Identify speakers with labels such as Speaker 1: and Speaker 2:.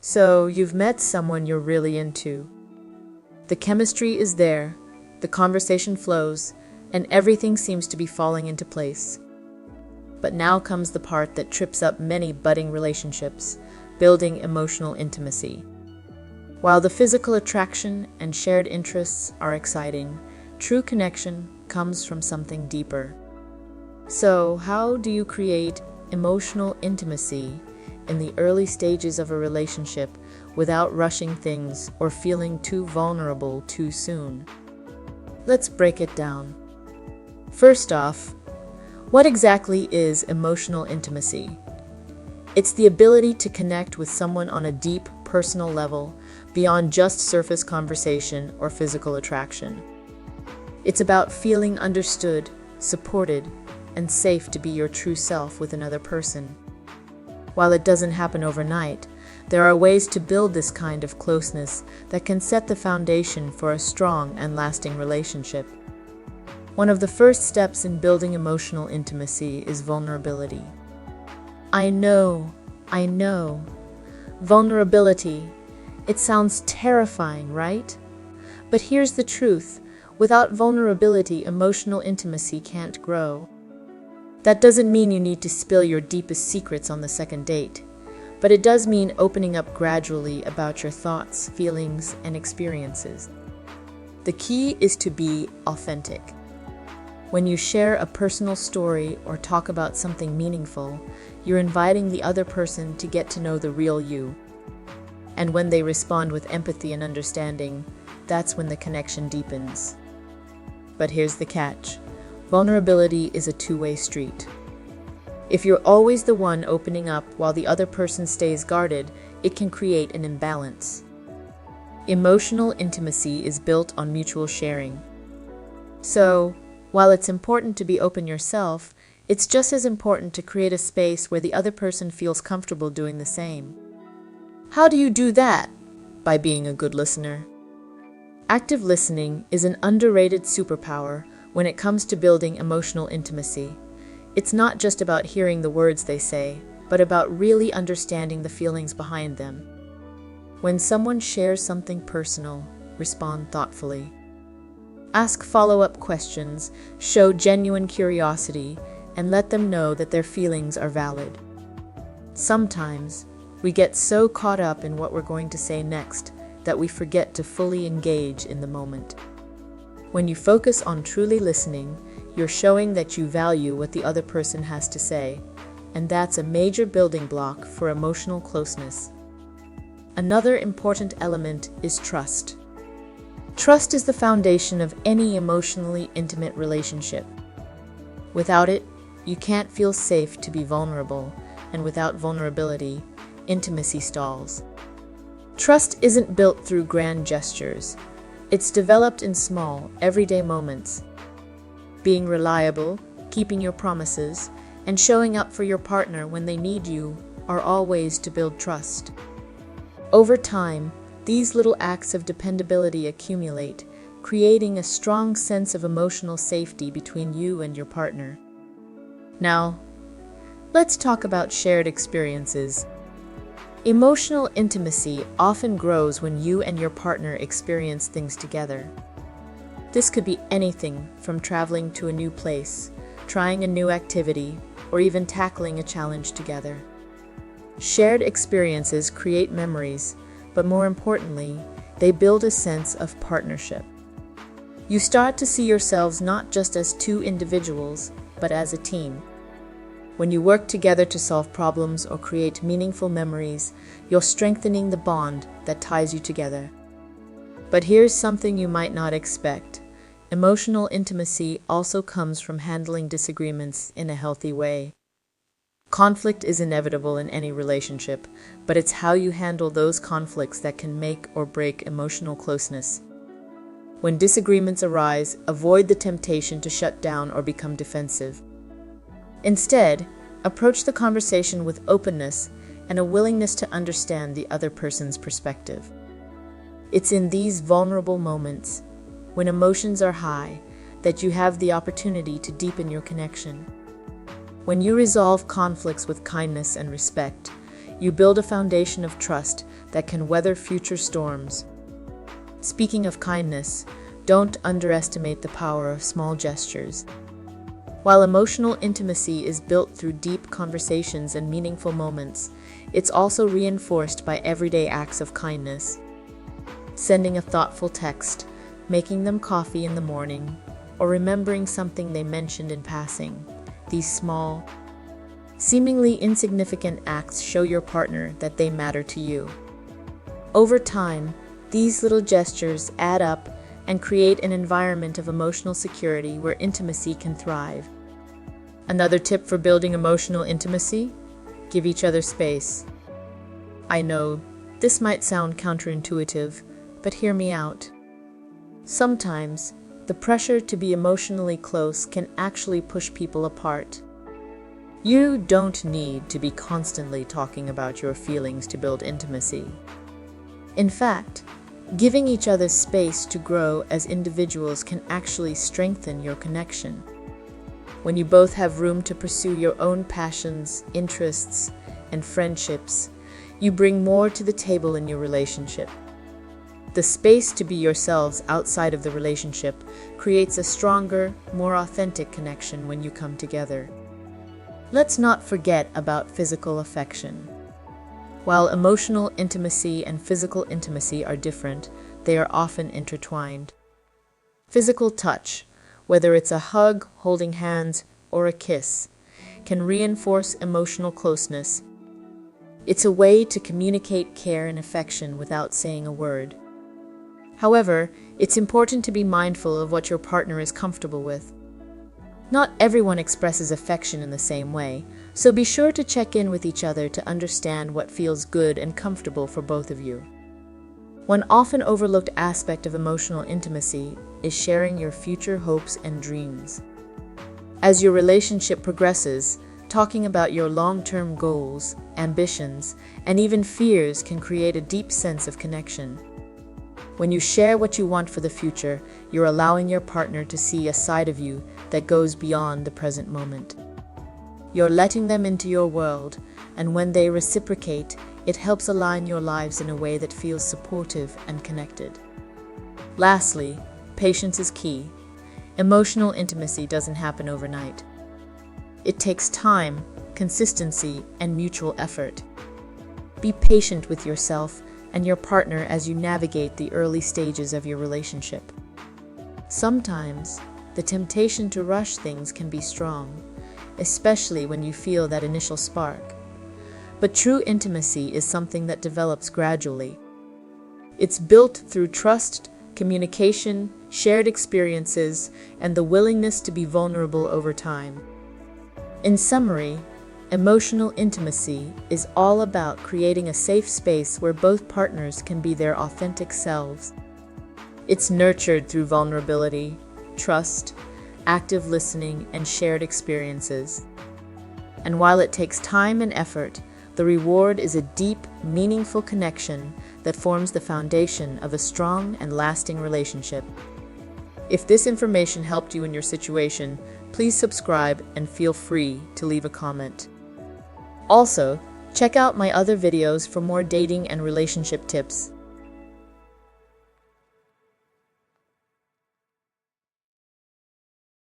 Speaker 1: So, you've met someone you're really into. The chemistry is there, the conversation flows, and everything seems to be falling into place. But now comes the part that trips up many budding relationships, building emotional intimacy. While the physical attraction and shared interests are exciting, true connection comes from something deeper. So, how do you create emotional intimacy in the early stages of a relationship without rushing things or feeling too vulnerable too soon? Let's break it down. First off, what exactly is emotional intimacy? It's the ability to connect with someone on a deep, personal level beyond just surface conversation or physical attraction. It's about feeling understood, supported, and safe to be your true self with another person. While it doesn't happen overnight, there are ways to build this kind of closeness that can set the foundation for a strong and lasting relationship. One of the first steps in building emotional intimacy is vulnerability. I know. Vulnerability. It sounds terrifying, right? But here's the truth. Without vulnerability, emotional intimacy can't grow. That doesn't mean you need to spill your deepest secrets on the second date, but it does mean opening up gradually about your thoughts, feelings, and experiences. The key is to be authentic. When you share a personal story or talk about something meaningful, you're inviting the other person to get to know the real you. And when they respond with empathy and understanding, that's when the connection deepens. But here's the catch. Vulnerability is a two-way street. If you're always the one opening up while the other person stays guarded, it can create an imbalance. Emotional intimacy is built on mutual sharing. So, while it's important to be open yourself, it's just as important to create a space where the other person feels comfortable doing the same. How do you do that? By being a good listener. Active listening is an underrated superpower when it comes to building emotional intimacy. It's not just about hearing the words they say, but about really understanding the feelings behind them. When someone shares something personal, respond thoughtfully. Ask follow-up questions, show genuine curiosity, and let them know that their feelings are valid. Sometimes, we get so caught up in what we're going to say next that we forget to fully engage in the moment. When you focus on truly listening, you're showing that you value what the other person has to say, and that's a major building block for emotional closeness. Another important element is trust. Trust is the foundation of any emotionally intimate relationship. Without it, you can't feel safe to be vulnerable, and without vulnerability, intimacy stalls. Trust isn't built through grand gestures. It's developed in small, everyday moments. Being reliable, keeping your promises, and showing up for your partner when they need you are all ways to build trust. Over time, these little acts of dependability accumulate, creating a strong sense of emotional safety between you and your partner. Now, let's talk about shared experiences. Emotional intimacy often grows when you and your partner experience things together. This could be anything from traveling to a new place, trying a new activity, or even tackling a challenge together. Shared experiences create memories, but more importantly, they build a sense of partnership. You start to see yourselves not just as two individuals, but as a team. When you work together to solve problems or create meaningful memories, you're strengthening the bond that ties you together. But here's something you might not expect. Emotional intimacy also comes from handling disagreements in a healthy way. Conflict is inevitable in any relationship, but it's how you handle those conflicts that can make or break emotional closeness. When disagreements arise, avoid the temptation to shut down or become defensive. Instead, approach the conversation with openness and a willingness to understand the other person's perspective. It's in these vulnerable moments, when emotions are high, that you have the opportunity to deepen your connection. When you resolve conflicts with kindness and respect, you build a foundation of trust that can weather future storms. Speaking of kindness, don't underestimate the power of small gestures. While emotional intimacy is built through deep conversations and meaningful moments, it's also reinforced by everyday acts of kindness. Sending a thoughtful text, making them coffee in the morning, or remembering something they mentioned in passing. These small, seemingly insignificant acts show your partner that they matter to you. Over time, these little gestures add up and create an environment of emotional security where intimacy can thrive. Another tip for building emotional intimacy? Give each other space. I know, this might sound counterintuitive, but hear me out. Sometimes, the pressure to be emotionally close can actually push people apart. You don't need to be constantly talking about your feelings to build intimacy. In fact, giving each other space to grow as individuals can actually strengthen your connection. When you both have room to pursue your own passions, interests, and friendships, you bring more to the table in your relationship. The space to be yourselves outside of the relationship creates a stronger, more authentic connection when you come together. Let's not forget about physical affection. While emotional intimacy and physical intimacy are different, they are often intertwined. Physical touch, whether it's a hug, holding hands, or a kiss, can reinforce emotional closeness. It's a way to communicate care and affection without saying a word. However, it's important to be mindful of what your partner is comfortable with. Not everyone expresses affection in the same way, so be sure to check in with each other to understand what feels good and comfortable for both of you. One often overlooked aspect of emotional intimacy is sharing your future hopes and dreams. As your relationship progresses, talking about your long-term goals, ambitions, and even fears can create a deep sense of connection. When you share what you want for the future, you're allowing your partner to see a side of you that goes beyond the present moment. You're letting them into your world, and when they reciprocate, it helps align your lives in a way that feels supportive and connected. Lastly, patience is key. Emotional intimacy doesn't happen overnight. It takes time, consistency, and mutual effort. Be patient with yourself and your partner as you navigate the early stages of your relationship. Sometimes, the temptation to rush things can be strong, especially when you feel that initial spark. But true intimacy is something that develops gradually. It's built through trust, communication, shared experiences, and the willingness to be vulnerable over time. In summary, emotional intimacy is all about creating a safe space where both partners can be their authentic selves. It's nurtured through vulnerability, trust, active listening, and shared experiences. And while it takes time and effort, the reward is a deep, meaningful connection that forms the foundation of a strong and lasting relationship. If this information helped you in your situation, please subscribe and feel free to leave a comment. Also, check out my other videos for more dating and relationship tips.